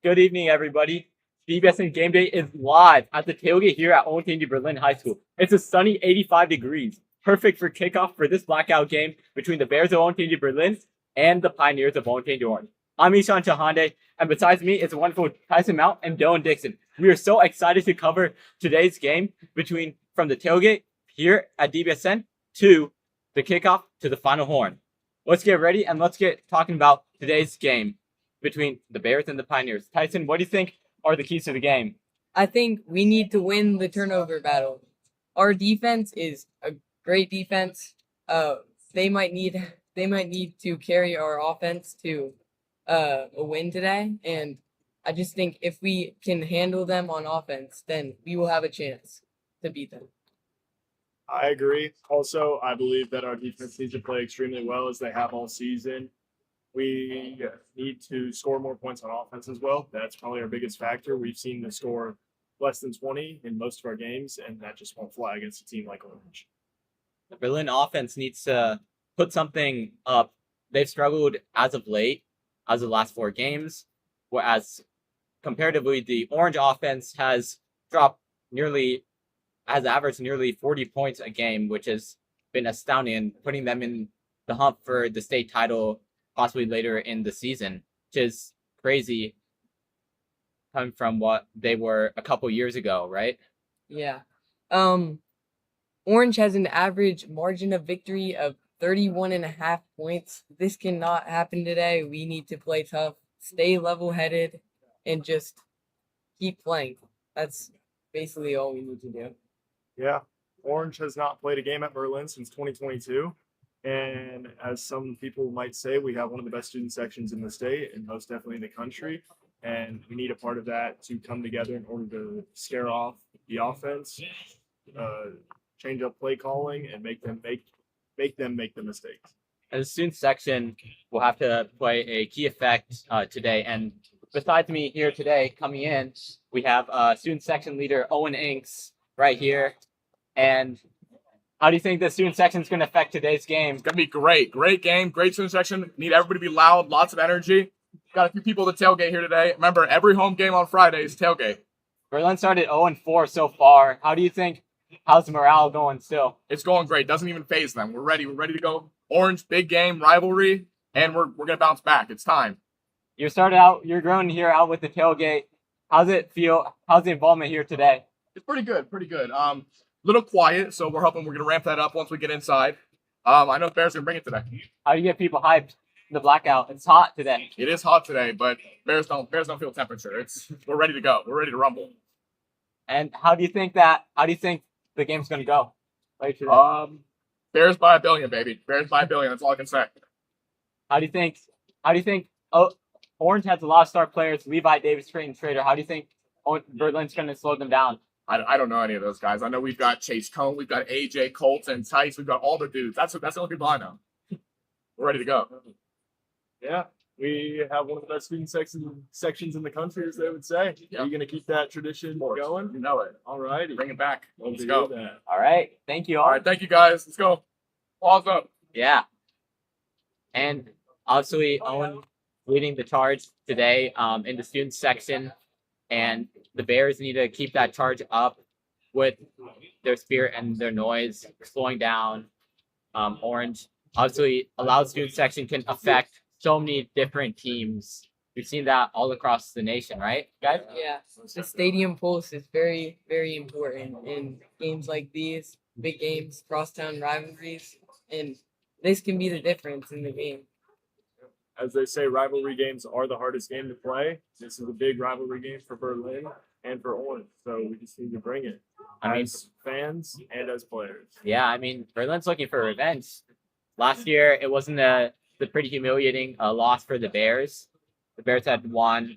Good evening, everybody. DBSN GameDay is live at the tailgate here at Olentangy Berlin High School. It's a sunny 85 degrees, perfect for kickoff for this blackout game between the Bears of Olentangy Berlin and the Pioneers of Olentangy Orange. I'm Ishan Chahande, and besides me, it's a wonderful Tyson Mount and Dylan Dixon. We are so excited to cover today's game from the tailgate here at DBSN to the kickoff to the final horn. Let's get ready and let's get talking about today's game between the Bears and the Pioneers. Tyson, what do you think are the keys to the game? I think we need to win the turnover battle. Our defense is a great defense. They might need to carry our offense to a win today, and I just think if we can handle them on offense, then we will have a chance to beat them. I agree. Also, I believe that our defense needs to play extremely well as they have all season. We need to score more points on offense as well. That's probably our biggest factor. We've seen the score less than 20 in most of our games, and that just won't fly against a team like Orange. The Berlin offense needs to put something up. They've struggled as of late, as of the last 4 games, whereas comparatively, the Orange offense has averaged nearly 40 points a game, which has been astounding and putting them in the hunt for the state title possibly later in the season, which is crazy coming from what they were a couple years ago, right? Yeah. Orange has an average margin of victory of 31.5 points. This cannot happen today. We need to play tough, stay level-headed, and just keep playing. That's basically all we need to do. Yeah, Orange has not played a game at Berlin since 2022. And as some people might say, we have one of the best student sections in the state and most definitely in the country. And we need a part of that to come together in order to scare off the offense, change up play calling, and make them make the mistakes. And the student section will have to play a key effect today. And besides me here today, coming in, we have student section leader Owen Inks right here. And how do you think the student section is going to affect today's game? It's going to be great. Great game. Great student section. Need everybody to be loud. Lots of energy. Got a few people to tailgate here today. Remember, every home game on Friday is tailgate. Berlin started 0-4 so far. How's the morale going still? It's going great. Doesn't even faze them. We're ready. We're ready to go. Orange, big game, rivalry, and we're going to bounce back. It's time. You're growing here out with the tailgate. How's it feel? How's the involvement here today? It's pretty good. Pretty good. Little quiet, so we're hoping we're going to ramp that up once we get inside. I know the Bears are going to bring it today. How do you get people hyped in the blackout? It's hot today. It is hot today, but Bears don't feel temperature. We're ready to go. We're ready to rumble. And how do you think the game's going to go later today? Bears by a billion, baby. Bears by a billion. That's all I can say. How do you think Orange has a lot of star players, Levi, Davis, Trayton, Schrader. How do you think Berlin's going to slow them down? I don't know any of those guys. I know we've got Chase Cone, we've got AJ, Colton, Tice, we've got all the dudes. That's the only people I know. We're ready to go. Yeah, we have one of the best student sections in the country, as they would say. Yeah. Are you going to keep that tradition going? You know it. All righty. Bring it back. Let's go. That. All right. Thank you all. All right, thank you guys. Let's go. Pause up. Yeah. And obviously, Owen leading the charge today in the student section. And the Bears need to keep that charge up with their spirit and their noise, slowing down. Orange, obviously, a loud student section can affect so many different teams. We've seen that all across the nation, right, guys? Yeah, the stadium pulse is very, very important in games like these, big games, crosstown rivalries, and this can be the difference in the game. As they say, rivalry games are the hardest game to play. This is a big rivalry game for Berlin and for Orange, so we just need to bring it as fans and as players. Yeah, I mean, Berlin's looking for revenge. Last year, it wasn't the pretty humiliating loss for the Bears. The Bears had won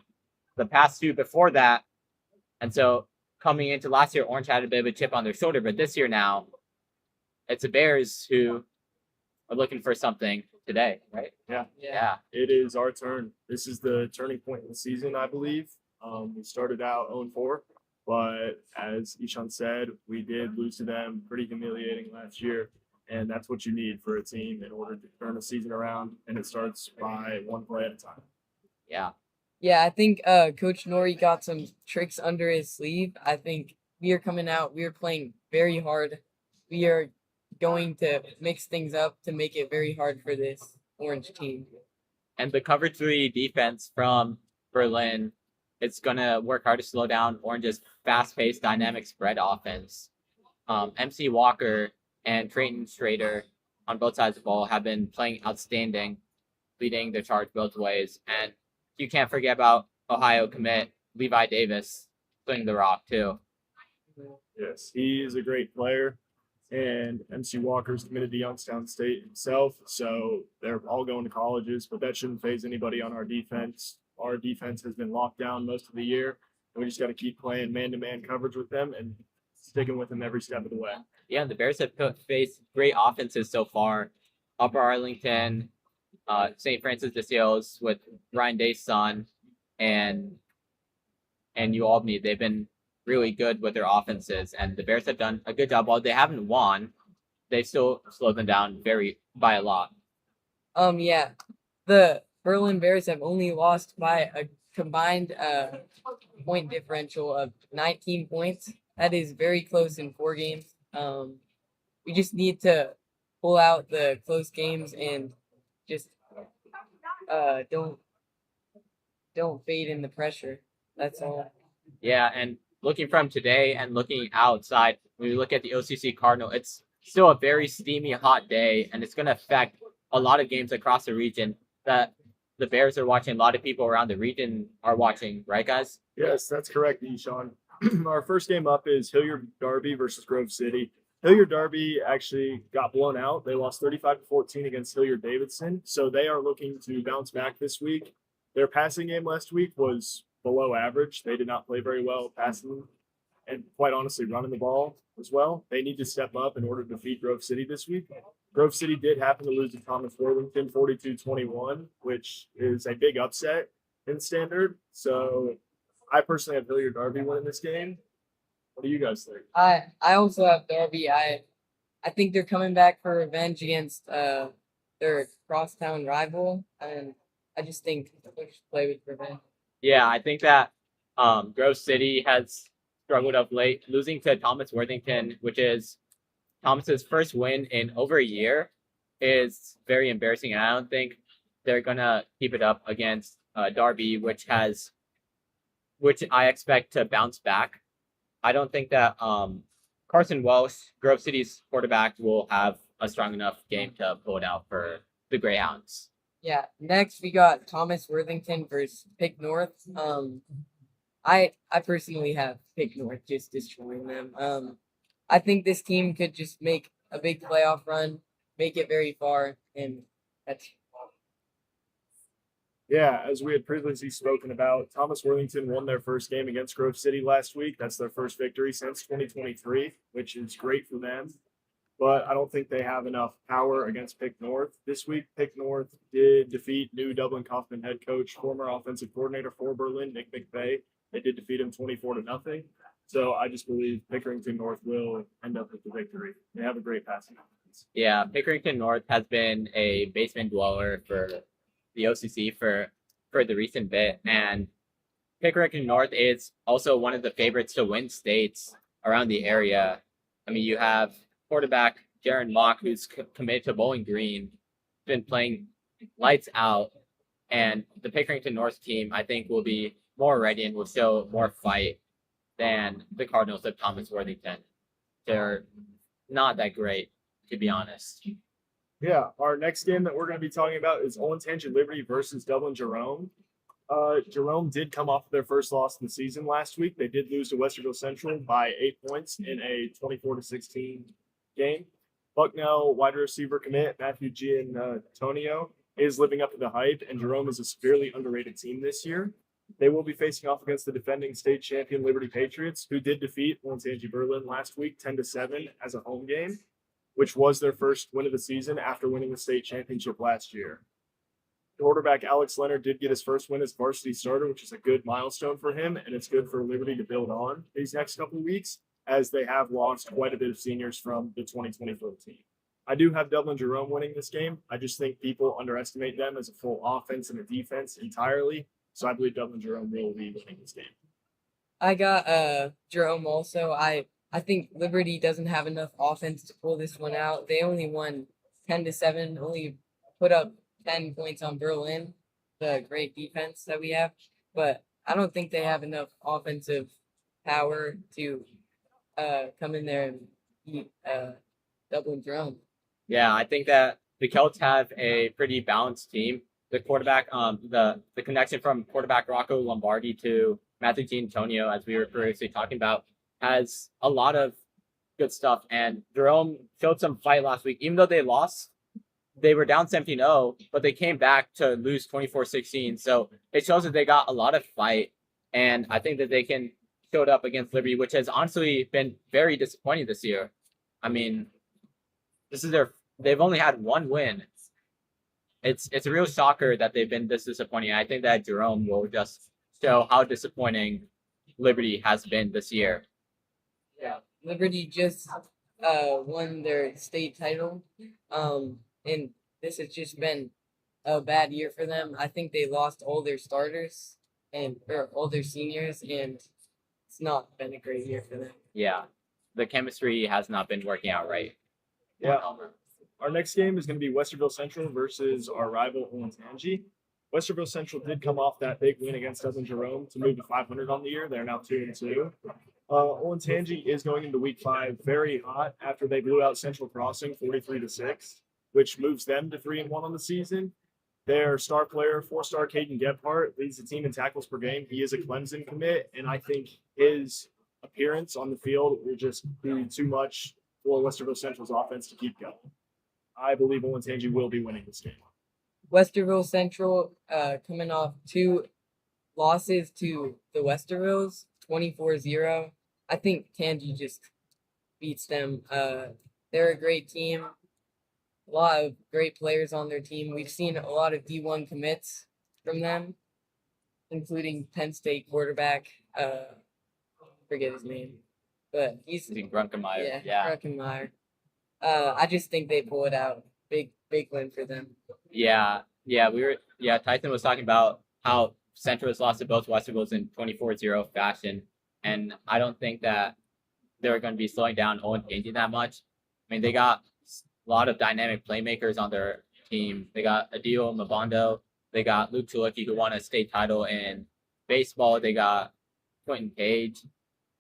the past 2 before that, and so coming into last year, Orange had a bit of a chip on their shoulder, but this year now, it's the Bears who are looking for something today, right? Yeah. It is our turn. This is the turning point in the season, I believe. We started out 0-4, but as Ishan said, we did lose to them pretty humiliating last year. And that's what you need for a team in order to turn a season around. And it starts by one play at a time. Yeah. Yeah, I think Coach Nori got some tricks under his sleeve. I think we are coming out, we are playing very hard. We are going to mix things up to make it very hard for this orange team. And the cover three defense from Berlin, it's gonna work hard to slow down Orange's fast-paced, dynamic spread offense. MC Walker and Trayton Schrader on both sides of the ball have been playing outstanding, leading the charge both ways. And you can't forget about Ohio commit Levi Davis playing the rock too. Yes, he is a great player. And MC Walker's committed to Youngstown State himself, so they're all going to colleges, but that shouldn't phase anybody on our defense. Our defense has been locked down most of the year, and we just got to keep playing man-to-man coverage with them and sticking with them every step of the way. Yeah, the Bears have faced great offenses so far. Upper Arlington, St. Francis de Sales with Ryan Day's son, and UAlbany. They've been really good with their offenses, and the Bears have done a good job. While they haven't won, they still slowed them down by a lot. Yeah, the Berlin Bears have only lost by a combined point differential of 19 points. That is very close in 4 games. We just need to pull out the close games and just don't fade in the pressure. That's all. Yeah, and looking from today and looking outside, when we look at the OCC Cardinal, it's still a very steamy, hot day, and it's going to affect a lot of games across the region that the Bears are watching. A lot of people around the region are watching, right, guys? Yes, that's correct, Eshawn. Our first game up is Hilliard Derby versus Grove City. Hilliard Derby actually got blown out. They lost 35-14 against Hilliard Davidson, so they are looking to bounce back this week. Their passing game last week was below average. They did not play very well passing and, quite honestly, running the ball as well. They need to step up in order to defeat Grove City this week. Grove City did happen to lose to Thomas Worthington 42-21, which is a big upset in standard. So I personally have Hilliard Derby winning this game. What do you guys think? I also have Derby. I think they're coming back for revenge against their crosstown rival, and I just think they should play with revenge. Yeah, I think that Grove City has struggled of late, losing to Thomas Worthington, which is Thomas's first win in over a year, is very embarrassing. And I don't think they're gonna keep it up against Derby, which I expect to bounce back. I don't think that Carson Welsh, Grove City's quarterback, will have a strong enough game to pull it out for the Greyhounds. Yeah. Next, we got Thomas Worthington versus Pick North. I personally have Pick North just destroying them. I think this team could just make a big playoff run, make it very far, and that's. Yeah, as we had previously spoken about, Thomas Worthington won their first game against Grove City last week. That's their first victory since 2023, which is great for them. But I don't think they have enough power against Pick North this week. Pick North did defeat new Dublin Kaufman head coach, former offensive coordinator for Berlin, Nick McVeigh. They did defeat him 24-0. So I just believe Pickerington North will end up with the victory. They have a great passing offense. Yeah, Pickerington North has been a basement dweller for the OCC for the recent bit, and Pickerington North is also one of the favorites to win states around the area. I mean, you have quarterback Jaron Mock, who's committed to Bowling Green, been playing lights out, and the Pickerington North team, I think, will be more ready and will show more fight than the Cardinals of Thomas Worthington. They're not that great, to be honest. Yeah, our next game that we're going to be talking about is Olentangy Liberty versus Dublin Jerome. Jerome did come off their first loss of the season last week. They did lose to Westerville Central by 8 points in a 24-16 game. Bucknell wide receiver commit Matthew Gianantonio is living up to the hype, and Jerome is a severely underrated team this year. They will be facing off against the defending state champion Liberty Patriots, who did defeat Olentangy Berlin last week 10-7 as a home game, which was their first win of the season after winning the state championship last year. Quarterback Alex Leonard did get his first win as varsity starter, which is a good milestone for him, and it's good for Liberty to build on these next couple of weeks, as they have lost quite a bit of seniors from the 2024 team. I do have Dublin Jerome winning this game. I just think people underestimate them as a full offense and a defense entirely. So I believe Dublin Jerome will be winning this game. I got Jerome also. I think Liberty doesn't have enough offense to pull this one out. They only won 10-7, only put up 10 points on Berlin, the great defense that we have. But I don't think they have enough offensive power to come in there and beat Dublin Jerome. Yeah, I think that the Celts have a pretty balanced team. The quarterback, the connection from quarterback Rocco Lombardi to Matthew D'Antonio, as we were previously talking about, has a lot of good stuff. And Jerome showed some fight last week. Even though they lost, they were down 17-0, but they came back to lose 24-16. So it shows that they got a lot of fight. And I think that they can show it up against Liberty, which has honestly been very disappointing this year. I mean, they've only had one win. It's a real shocker that they've been this disappointing. I think that Jerome will just show how disappointing Liberty has been this year. Yeah, Liberty just won their state title, and this has just been a bad year for them. I think they lost all their starters or all their seniors, and it's not been a great year for them. Yeah, the chemistry has not been working out right. Yeah. Our next game is going to be Westerville Central versus our rival Olentangy. Westerville Central did come off that big win against Dublin Jerome to move to 500 on the year. They're now 2-2. Olentangy is going into week 5 very hot after they blew out Central Crossing 43-6, which moves them to 3-1 on the season. Their star player, 4-star Caden Gebhardt, leads the team in tackles per game. He is a Clemson commit, and I think his appearance on the field will just be too much for Westerville Central's offense to keep going. I believe Olentangy will be winning this game. Westerville Central coming off 2 losses to the Westervilles, 24-0. I think Tangy just beats them. They're a great team. A lot of great players on their team. We've seen a lot of D1 commits from them, including Penn State quarterback. Forget his name, but he's Grunkemeyer. Yeah, Grunkemeyer. I just think they pull it out. Big win for them. Yeah. Tyson was talking about how Central has lost to both Westervilles in 24-0 fashion, and I don't think that they're going to be slowing down Olentangy that much. I mean, they got a lot of dynamic playmakers on their team. They got Adio Mabondo. They got Luke Tulicki, who won a state title in baseball. They got Quentin Page.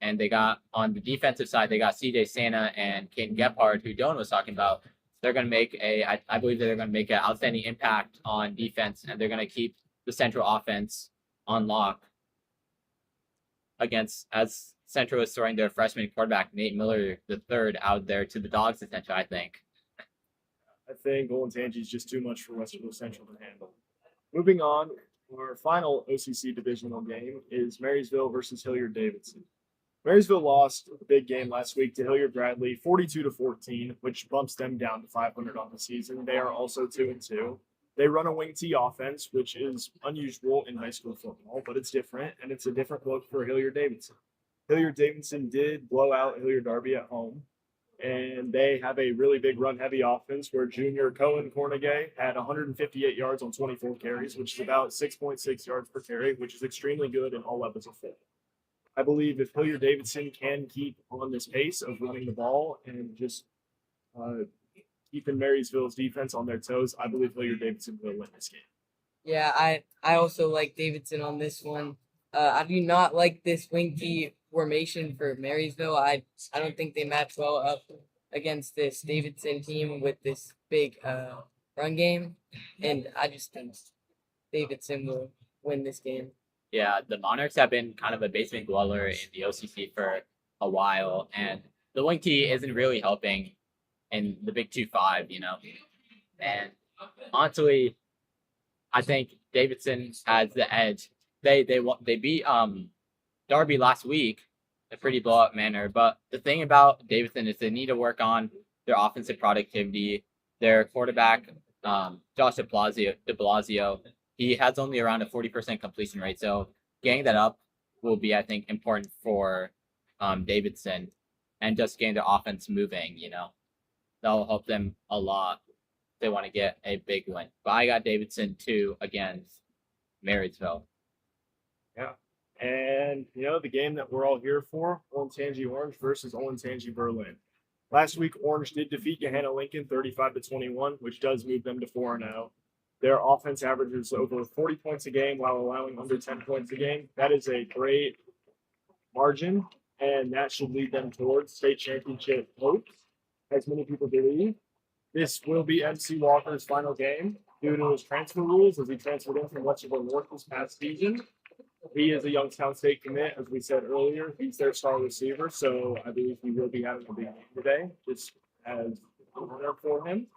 And they got, on the defensive side, they got CJ Santa and Caden Gebhardt, who Don was talking about. They're going to make I believe that they're going to make an outstanding impact on defense, and they're going to keep the Central offense on lock as Central is throwing their freshman quarterback, Nate Miller III, out there to the dogs, essentially, I think. I think Olentangy is just too much for Westerville Central to handle. Moving on, our final OCC divisional game is Marysville versus Hilliard-Davidson. Marysville lost a big game last week to Hilliard-Bradley, 42-14, which bumps them down to 500 on the season. They are also 2-2. They run a wing T offense, which is unusual in high school football, but it's different, and it's a different look for Hilliard-Davidson. Hilliard-Davidson did blow out Hilliard-Darby at home, and they have a really big run-heavy offense where junior Cohen Cornegay had 158 yards on 24 carries, which is about 6.6 yards per carry, which is extremely good in all levels of football. I believe if Hilliard-Davidson can keep on this pace of running the ball and just keeping Marysville's defense on their toes, I believe Hilliard-Davidson will win this game. Yeah, I also like Davidson on this one. I do not like this wing T formation for Marysville. I don't think they match well up against this Davidson team with this big run game, and I just think Davidson will win this game. Yeah, the Monarchs have been kind of a basement dweller in the OCC for a while, and the wing T isn't really helping in the Big 2-5, And honestly, I think Davidson has the edge. They beat Darby last week in a pretty blowout manner, but the thing about Davidson is they need to work on their offensive productivity. Their quarterback, Josh De Blasio, he has only around a 40% completion rate. So getting that up will be, I think, important for Davidson, and just getting the offense moving, That'll help them a lot if they want to get a big win. But I got Davidson 2 against Marysville. Yeah. And, the game that we're all here for, Olentangy Orange versus Olentangy Berlin. Last week, Orange did defeat Johanna Lincoln 35-21, which does move them to 4-0. Their offense averages over 40 points a game while allowing under 10 points a game. That is a great margin, and that should lead them towards state championship hopes, as many people believe. This will be MC Walker's final game due to his transfer rules, as he transferred in from Westerville North this past season. He is a Youngstown State commit, as we said earlier. He's their star receiver, so I believe he will be having a big game today, just as an honor for him.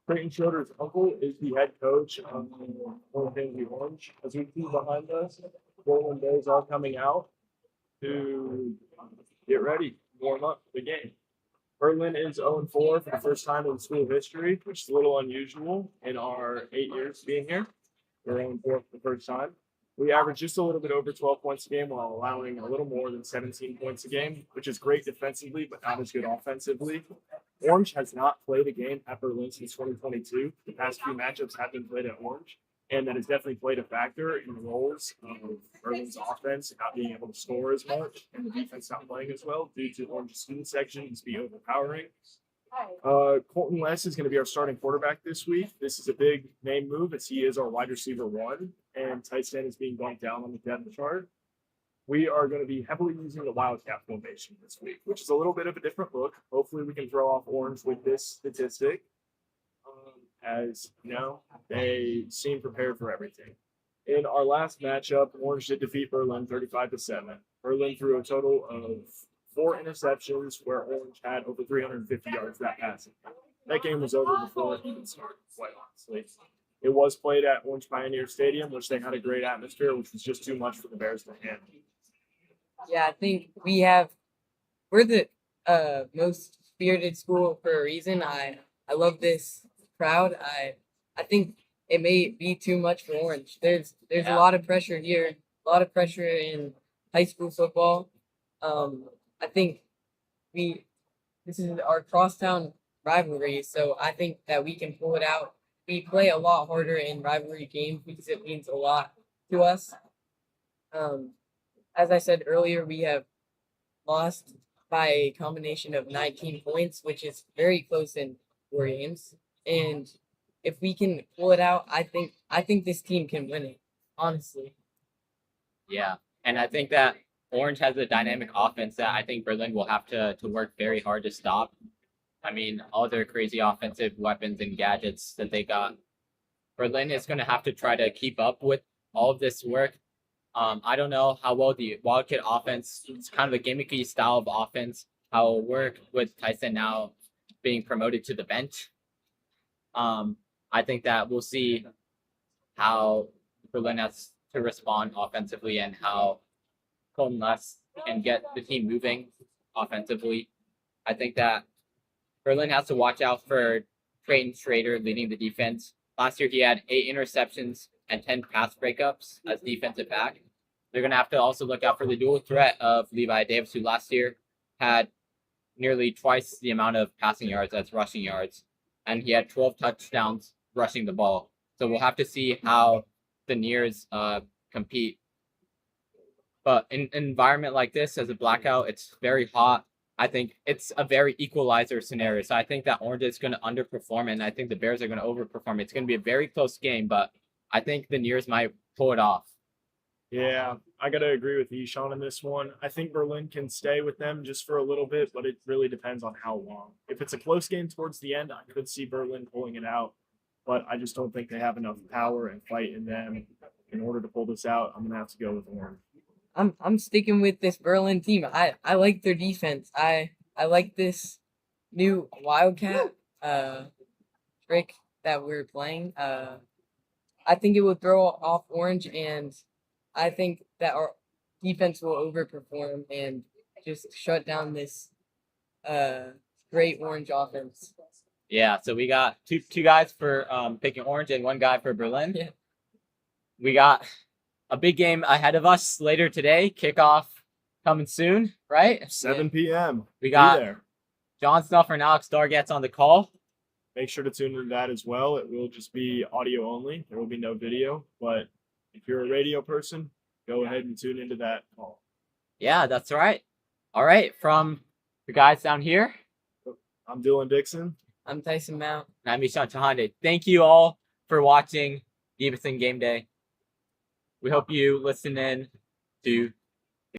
Creighton Schroeder's uncle is the head coach of Olentangy Orange. As we see behind us, Golden Days are coming out to get ready, warm up the game. Berlin is 0-4 for the first time in school history, which is a little unusual in our 8 years being here. We're 0-4 for the first time. We average just a little bit over 12 points a game while allowing a little more than 17 points a game, which is great defensively, but not as good offensively. Orange has not played a game at Berlin since 2022. The past few matchups have been played at Orange, and that has definitely played a factor in the roles of Berlin's offense not being able to score as much and the defense not playing as well due to Orange's student sections be overpowering. Colton West is going to be our starting quarterback this week. This is a big name move as he is our wide receiver 1, and Tyson is being bumped down on the depth chart. We are going to be heavily using the Wildcat formation this week, which is a little bit of a different look. Hopefully we can throw off Orange with this statistic. As they seem prepared for everything. In our last matchup, Orange did defeat Berlin 35-7. Berlin threw a total of 4 interceptions, where Orange had over 350 yards that passing. That game was over before it even started, quite honestly. It was played at Orange Pioneer Stadium, which they had a great atmosphere, which was just too much for the Bears to handle. Yeah, I think we're the most spirited school for a reason. I love this crowd. I think it may be too much for Orange. There's a lot of pressure here, a lot of pressure in high school football. I think this is our crosstown rivalry, so I think that we can pull it out. We play a lot harder in rivalry games because it means a lot to us. As I said earlier, we have lost by a combination of 19 points, which is very close in 4 games. And if we can pull it out, I think this team can win it, honestly. Yeah, and I think that Orange has a dynamic offense that I think Berlin will have to work very hard to stop. I mean, all their crazy offensive weapons and gadgets that they got. Berlin is going to have to try to keep up with all of this work. I don't know how well the Wildcat offense, it's kind of a gimmicky style of offense, how it'll work with Tyson now being promoted to the bench. I think that we'll see how Berlin has to respond offensively and how Colton Less can get the team moving offensively. I think that Berlin has to watch out for Creighton Schrader leading the defense. Last year, he had 8 interceptions and 10 pass breakups as defensive back. They're going to have to also look out for the dual threat of Levi Davis, who last year had nearly twice the amount of passing yards as rushing yards, and he had 12 touchdowns rushing the ball. So we'll have to see how the Nears compete. But in an environment like this, as a blackout, it's very hot. I think it's a very equalizer scenario. So I think that Orange is going to underperform, and I think the Bears are going to overperform. It's going to be a very close game, but I think the Nears might pull it off. Yeah, I got to agree with you, Sean, on this one. I think Berlin can stay with them just for a little bit, but it really depends on how long. If it's a close game towards the end, I could see Berlin pulling it out, but I just don't think they have enough power and fight in them in order to pull this out. I'm going to have to go with Orange. I'm sticking with this Berlin team. I like their defense. I like this new Wildcat trick that we're playing. I think it will throw off Orange, and I think that our defense will overperform and just shut down this great Orange offense. Yeah, so we got two guys for picking Orange and 1 guy for Berlin. Yeah. We got a big game ahead of us later today. Kickoff coming soon, right? 7 p.m. We got Be there. John Snuffer and Alex Dargetts on the call. Make sure to tune into that as well. It will just be audio only. There will be no video, but if you're a radio person, go ahead and tune into that call. Yeah, that's right. All right, from the guys down here, I'm Dylan Dixon. I'm Tyson Mount. and I'm Ishan Chahande. Thank you all for watching DBSN Game Day. We hope you listen in to